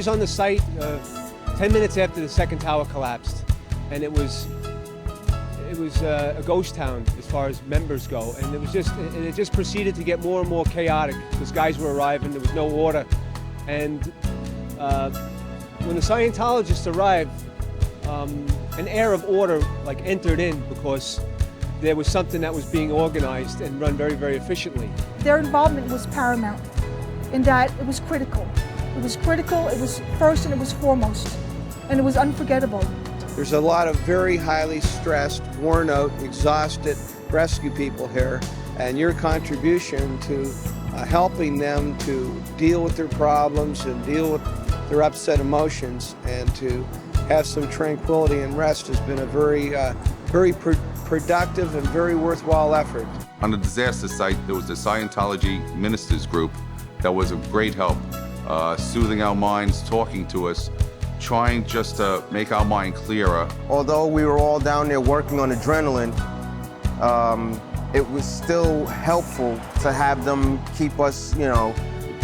was on the site 10 minutes after the second tower collapsed, and it was a ghost town as far as members go, and it just proceeded to get more and more chaotic because guys were arriving, there was no order, and when the Scientologists arrived, an air of order entered in because there was something that was being organized and run very, very efficiently. Their involvement was paramount in that it was critical. It was critical, it was first and it was foremost, and it was unforgettable. There's a lot of very highly stressed, worn out, exhausted rescue people here, and your contribution to helping them to deal with their problems and deal with their upset emotions and to have some tranquility and rest has been a very productive and very worthwhile effort. On the disaster site, there was the Scientology Ministers group that was of great help, soothing our minds, talking to us, trying just to make our mind clearer. Although we were all down there working on adrenaline, it was still helpful to have them keep us,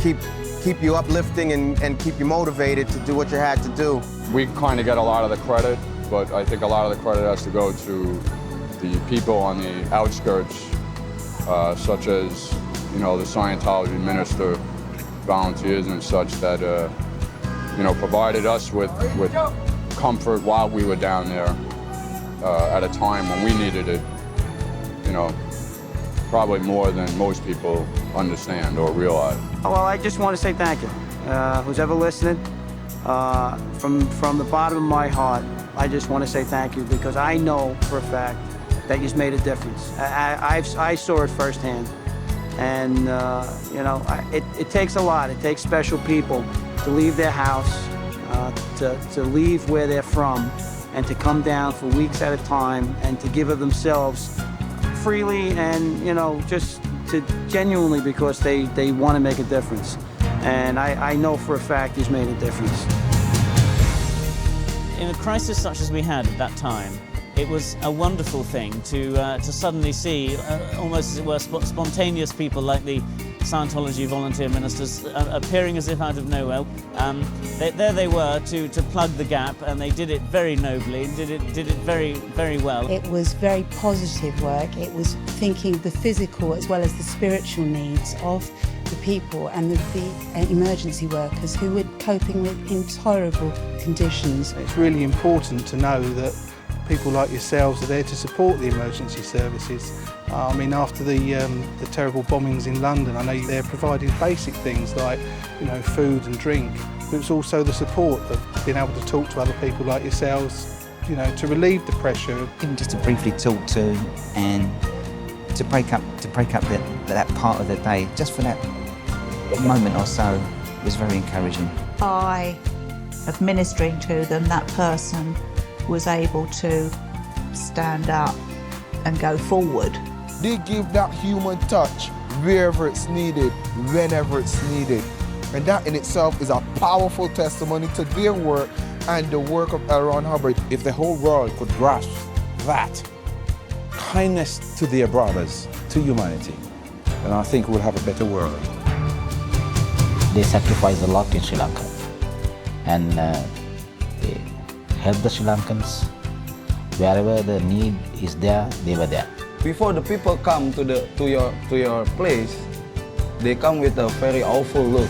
keep you uplifting and keep you motivated to do what you had to do. We kind of get a lot of the credit, but I think a lot of the credit has to go to the people on the outskirts, such as, the Scientology minister volunteers and such that, provided us with comfort while we were down there at a time when we needed it, probably more than most people understand or realize. Well, I just want to say thank you. Who's ever listening, from the bottom of my heart, I just want to say thank you because I know for a fact that you've made a difference. I saw it firsthand. And, it takes a lot. It takes special people to leave their house, to leave where they're from, and to come down for weeks at a time and to give of themselves freely and, just to genuinely because they want to make a difference. And I know for a fact he's made a difference. In a crisis such as we had at that time, it was a wonderful thing to suddenly see almost as it were spontaneous people like the Scientology volunteer ministers appearing as if out of nowhere. There they were to plug the gap, and they did it very nobly and did it very, very well. It was very positive work. It was thinking the physical as well as the spiritual needs of the people and the emergency workers who were coping with intolerable conditions. It's really important to know that people like yourselves are there to support the emergency services. After the terrible bombings in London, I know they're providing basic things like, food and drink, but it's also the support of being able to talk to other people like yourselves, to relieve the pressure. Even just to briefly talk to and to break up that part of the day, just for that moment or so, was very encouraging. By administering to them, that person was able to stand up and go forward. They give that human touch wherever it's needed, whenever it's needed. And that in itself is a powerful testimony to their work and the work of L. Ron Hubbard. If the whole world could grasp that kindness to their brothers, to humanity, then I think we'll have a better world. They sacrifice a lot in Sri Lanka, and they help the Sri Lankans. Wherever the need is there, they were there. Before the people come to your place, they come with a very awful look.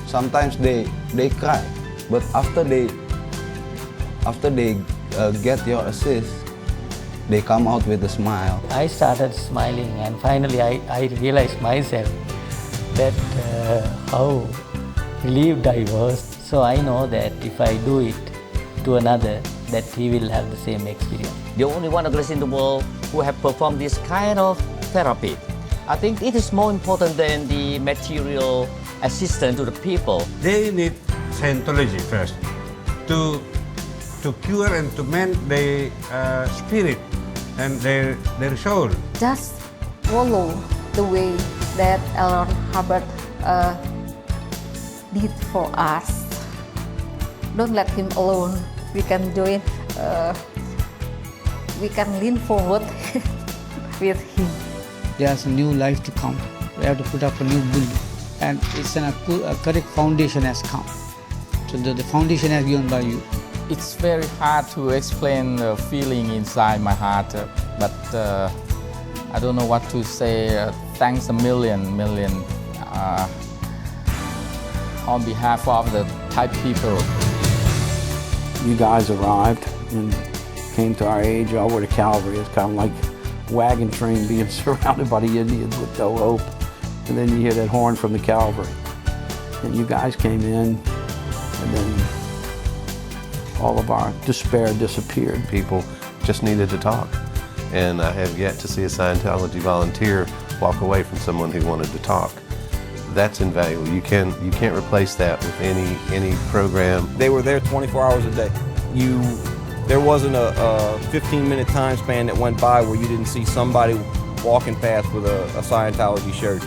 Sometimes they cry, but after they get your assist, they come out with a smile. I started smiling, and finally I realized myself that how relieved I was. So I know that if I do it to another, that he will have the same experience. The only one of us in the world who have performed this kind of therapy. I think it is more important than the material assistance to the people. They need Scientology first to cure and to mend their spirit and their soul. Just follow the way that L. Ron Hubbard did for us. Don't let him alone. We can join, we can lean forward with him. There's a new life to come. We have to put up a new building, and it's a correct foundation has come. So the foundation has given by you. It's very hard to explain the feeling inside my heart, but I don't know what to say. Thanks a million on behalf of the Thai people. You guys arrived and came to our aid. Y'all were the cavalry. It's kind of like a wagon train being surrounded by the Indians with no hope. And then you hear that horn from the cavalry. And you guys came in, and then all of our despair disappeared. People just needed to talk. And I have yet to see a Scientology volunteer walk away from someone who wanted to talk. That's invaluable. You can't replace that with any program. They were there 24 hours a day. There wasn't a 15-minute time span that went by where you didn't see somebody walking past with a Scientology shirt.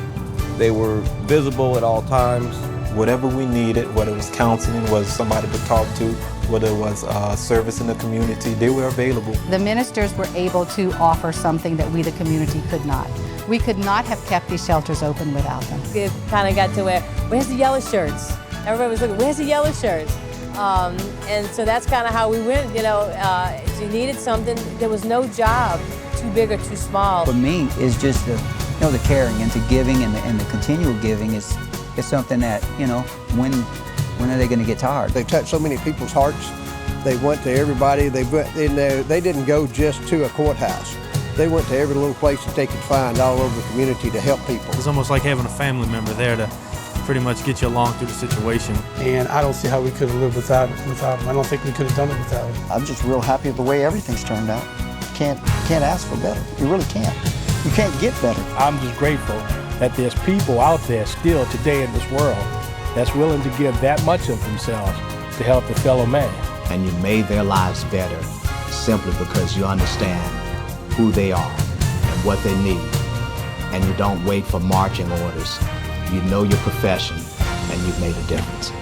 They were visible at all times. Whatever we needed, whether it was counseling, whether somebody to talk to, whether it was service in the community, they were available. The ministers were able to offer something that we, the community, could not. We could not have kept these shelters open without them. It kind of got to where's the yellow shirts? Everybody was looking, where's the yellow shirts? And so that's kind of how we went, if you needed something, there was no job too big or too small. For me, it's just the caring and the giving and the continual giving is something that, when are they going to get tired? They touched so many people's hearts. They went to everybody. They went in there. They didn't go just to a courthouse. They went to every little place that they could find all over the community to help people. It's almost like having a family member there to pretty much get you along through the situation. And I don't see how we could have lived without them. I don't think we could have done it without them. I'm just real happy with the way everything's turned out. Can't ask for better. You really can't. You can't get better. I'm just grateful that there's people out there still today in this world that's willing to give that much of themselves to help a fellow man. And you made their lives better simply because you understand who they are and what they need. And you don't wait for marching orders. You know your profession and you've made a difference.